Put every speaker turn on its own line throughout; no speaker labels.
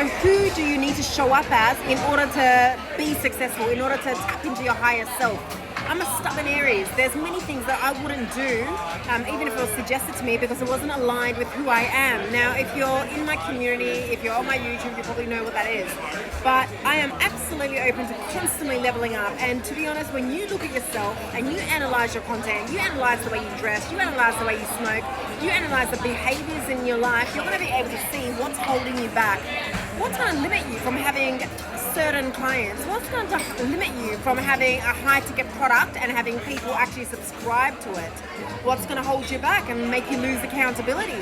So who do you need to show up as in order to be successful, in order to tap into your higher self? I'm a stubborn Aries. There's many things that I wouldn't do, even if it was suggested to me, because it wasn't aligned with who I am. Now, if you're in my community, if you're on my YouTube, you probably know what that is. But I am absolutely open to constantly leveling up. And to be honest, when you look at yourself and you analyze your content, you analyze the way you dress, you analyze the way you smoke, you analyze the behaviors in your life, you're going to be able to see what's holding you back. What's going to limit you from having certain clients? What's going to limit you from having a high ticket product and having people actually subscribe to it? What's going to hold you back and make you lose accountability,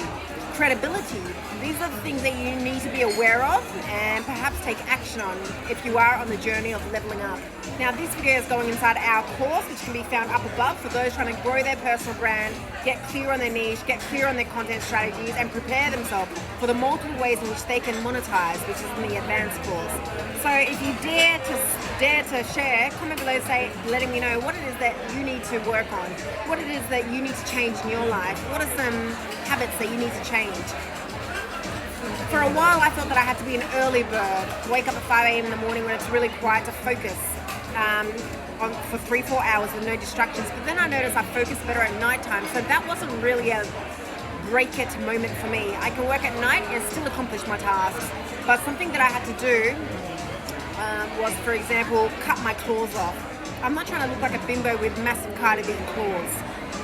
credibility? These are the things that you need to be aware of and perhaps take action on if you are on the journey of leveling up. Now, this video is going inside our course, which can be found up above for those trying to grow their personal brand, get clear on their niche, get clear on their content strategies, and prepare themselves for the multiple ways in which they can monetize, which is in the advanced course. So if you dare to share, comment below, letting me know what it is that you need to work on, what it is that you need to change in your life, what are some habits that you need to change. For a while, I thought that I had to be an early bird, wake up at 5 a.m. in the morning when it's really quiet to focus for 3-4 hours with no distractions. But then I noticed I focus better at nighttime, so that wasn't really a break it moment for me. I can work at night and still accomplish my tasks. But something that I had to do was, for example, cut my claws off. I'm not trying to look like a bimbo with massive cardigan claws.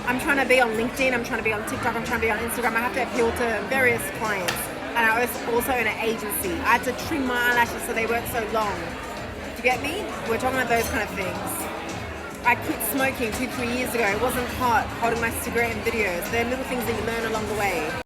I'm trying to be on LinkedIn, I'm trying to be on TikTok, I'm trying to be on Instagram. I have to appeal to various clients. And I was also in an agency. I had to trim my eyelashes so they weren't so long. Do you get me? We're talking about those kind of things. I quit smoking 2-3 years ago. It wasn't hot, holding my cigarette in videos. They're little things that you learn along the way.